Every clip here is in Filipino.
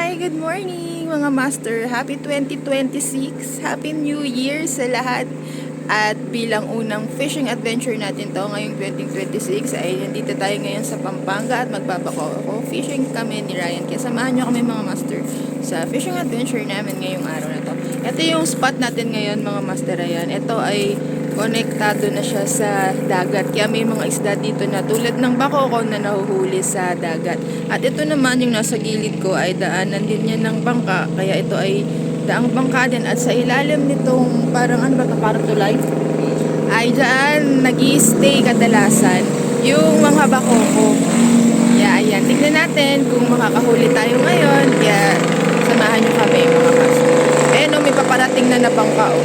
Hi! Good morning mga master! Happy 2026! Happy New Year sa lahat! At bilang unang fishing adventure natin to ngayong 2026 ay nandito tayo ngayon sa Pampanga at magbabako ako. Fishing kami ni Ryan. Kaya samahan nyo kami mga master sa fishing adventure namin ngayong araw na to. Ito yung spot natin ngayon mga master. Ayan. Ito ay konektado na siya sa dagat. Kaya may mga isda dito na tulad ng bakoko na nahuhuli sa dagat. At ito naman yung nasa gilid ko ay daanan din niya ng bangka. Kaya ito ay daang bangka din. At sa ilalim nitong parang ano ba ito? Parang tulay. Ay dyan nag-i-stay kadalasan yung mga bakoko. Kaya ayan. Tignan natin kung makakahuli tayo ngayon. Kaya samahan nyo kami mga master. Ayan o, may paparating na na bangka o.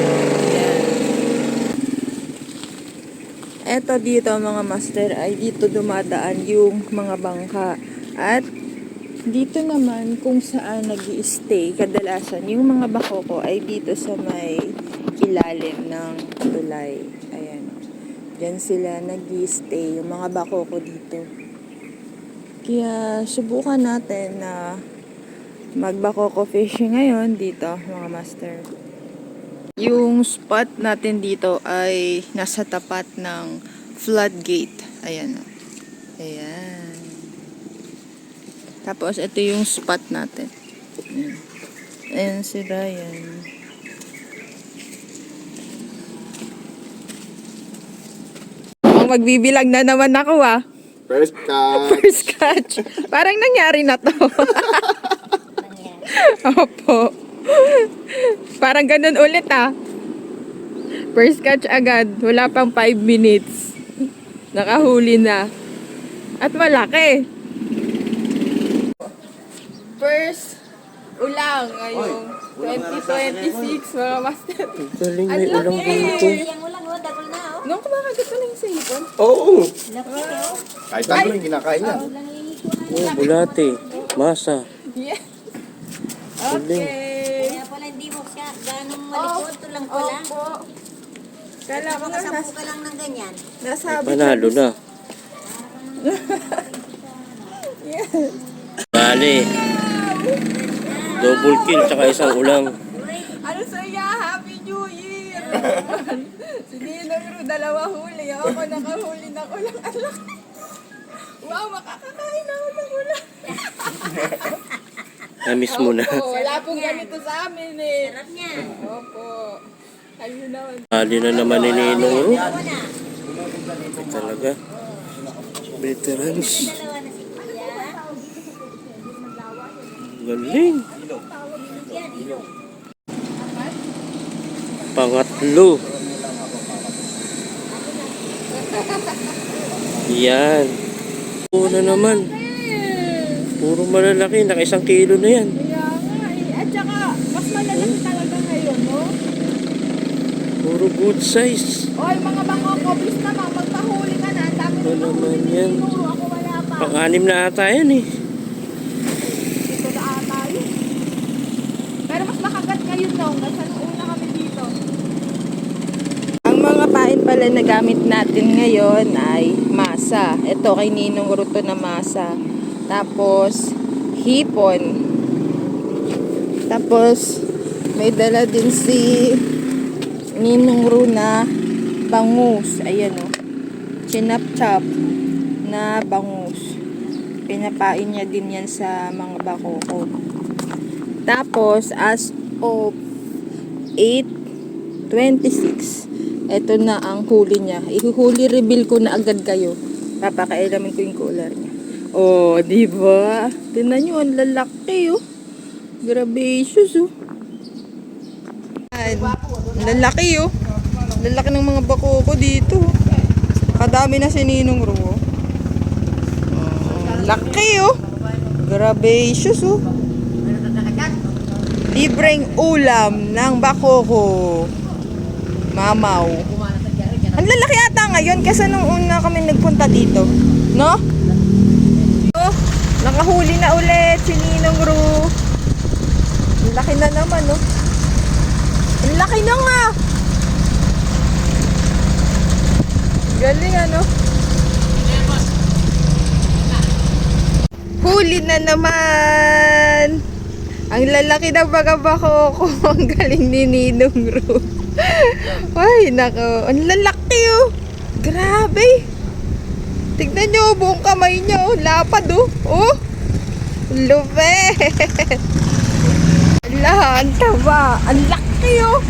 Eto dito mga master ay dito dumadaan yung mga bangka. At dito naman kung saan nag-i-stay kadalasan yung mga bakoko ay dito sa may ilalim ng tulay. Ayan. Diyan sila nag-i-stay yung mga bakoko dito. Kaya subukan natin na magbakoko fishing ngayon dito mga master. Yung spot natin dito ay nasa tapat ng floodgate. Ayan. Ayan. Tapos, ito yung spot natin. Ayan. Ayan si Ryan. Magbibilag na naman ako ah. First catch. First catch. Parang nangyari na to. Opo. Parang ganun ulit ah. First catch agad. Wala pang 5 minutes. Nakahuli na. At malaki. First ulang ngayong 2026 mga master. Galing, may ulang dito. Nung kumakagat ko na yung sipon. Oo. Kahit ano yung kinakain niya. Oh, bulate, masa. Yeah. Okay. Kaya pala hindi mo siya ganong malikot, tulang-tulang. Opo. Kala ko na Makasampu ka lang ng ganyan. nasabi Panalo na. Bale. Double kill, tsaka isang ulang. Ano saya? Happy New Year! Si Ninong Ru, 2 huli. Ako nakahuli na ulang. Alak. Wow, makakakain na ulang ulang. Namiss mo na. Opo, wala pong ganito sa amin eh. Sarap niya. Opo. Ayun naman. Bali na naman ni Ninong Ru. Dalawa na. Talaga. Veterans. Dalawa na si Kuya. Galing. Yan, ilong. Pangatlo. Yan. Puro na naman. Puro malalaki. Naka 1 kilo na yan. Kaya nga eh. At saka, mas malalaki talaga ngayon, no? Puro good size. Oy, mga bangoko, please naman, magpahuli ka na. Ang dami Ano na naman mahuli yan? ni Ninong. Ako wala pa. Pang-anim na ata yan eh. Dito na ata yun. Pero mas makagat ngayon daw. Kasi nung una kami dito. Ang mga pain pala na gamit natin ngayon ay masa. Ito kay Ninong Ruto na masa. Tapos, hipon. Tapos, may dala din si Ninong Ru na bangus. Ayan o. Chinap-chop na bangus. Pinapain niya din yan sa mga bakoko. Tapos, as of 8:26, ito na ang huli niya. Ihuli reveal ko na agad kayo. Papakailamin ko yung cooler niya. Oh, di ba? Tingnan niyo, ang lalaki oh. Gracious oh. Ang lalaki oh. Lalaki ng mga bakoko dito. Kadami na si Ninong Ru. Oh, laki oh. Gracious oh. Libreng ulam ng bakoko. Mamaw. Ang lalaki ata ngayon kasi nung una kami nagpunta dito. No? Oh, nakahuli na ulit si Ninong Ru. Ang laki na naman oh. Ang laki na nga. Galing ano? Huli na naman. Ang lalaki ng mga bako ko. Ang galing ni Ninong Ru. Ay, nako. Ang lalaki oh. Grabe. Tignan nyo, buong kamay niya oh. Lapad oh. Oh. Lupet. Ala, ang taba. Ang laki oh.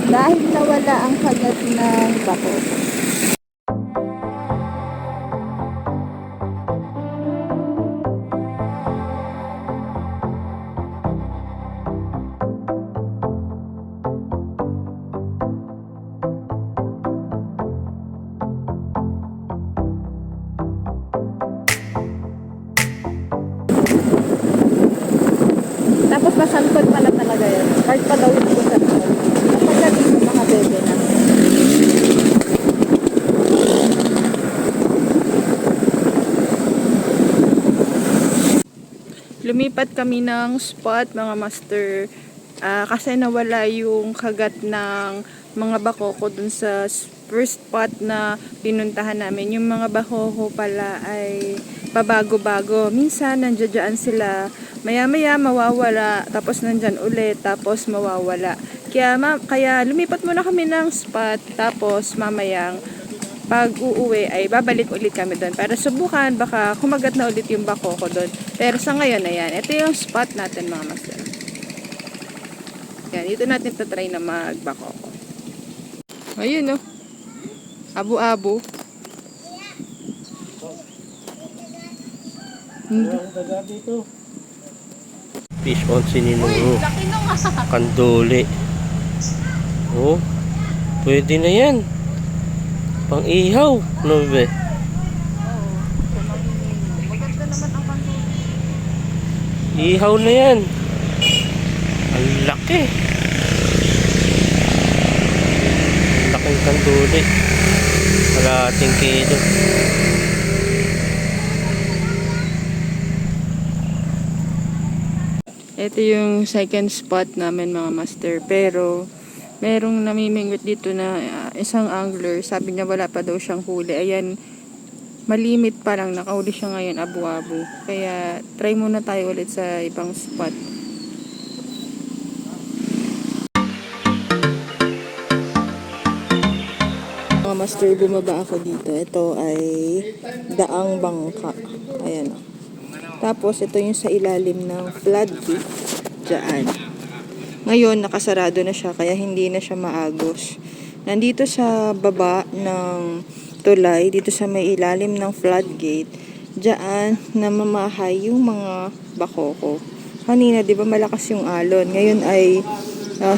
Dahil nawala ang kagat ng bako. Tapos masangkot pala talaga yun. Kahit pa daw yung masangkot. Napagaling sa mga bebe na. Lumipat kami ng spot mga master. Kasi nawala yung kagat ng mga bakoko dun sa first spot na pinuntahan namin. Yung mga bakoko pala ay pabago-bago. Minsan nandiyan sila, maya-maya mawawala, tapos nandyan ulit, tapos mawawala. Kaya lumipat muna kami ng spot, tapos mamayang pag uuwi ay babalik ulit kami doon para subukan, baka kumagat na ulit yung bakoko doon. Pero sa ngayon, ayan, ito yung spot natin mga master. Yan, dito natin tatry na magbakoko. Ayun oh. Abu-abu. Fish on si Ninong Ru. Kanduli. Oh, pwede na yan. Pang ihaw. No, be? Maganda naman ang kanduli. Ihaw na yan. Ang laki. Ang laking kanduli. Kalating kilo. Ito yung second spot namin mga master. Pero merong namimingwit dito na isang angler. Sabi niya wala pa daw siyang huli. Ayan, malimit pa lang. Nakahuli siya ngayon, abu-abu. Kaya try muna tayo ulit sa ibang spot. Mga master, bumaba ako dito. Ito ay daang bangka. Ayan o. Tapos, ito yung sa ilalim ng floodgate. Diyan. Ngayon, nakasarado na siya, kaya hindi na siya maagos. Nandito sa baba ng tulay, dito sa may ilalim ng floodgate, diyan namamahay yung mga bakoko. Kanina, di ba malakas yung alon? Ngayon ay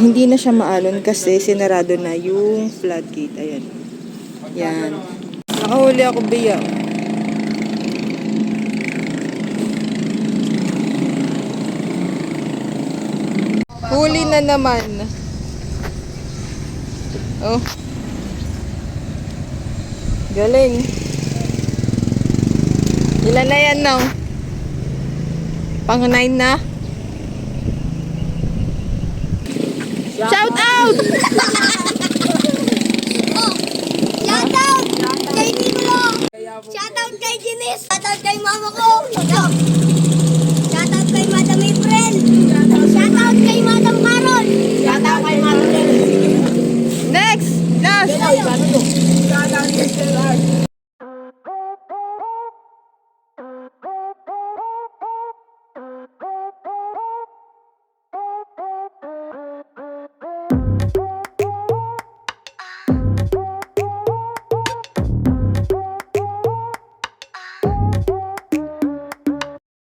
hindi na siya maalon kasi sinarado na yung floodgate. Ayan. Yan. Nakahuli ako, Bea. Huli na naman. Oh. Galing. Ilan na yan now? Pang 9 na? Shout out! Shout out kay Nico. Shout out kay Janice. Shout out kay mama ko. Shout out kay Madam April. Shout out kay Madam Carol. Shout out kay Madam Next! Last! Shout out kay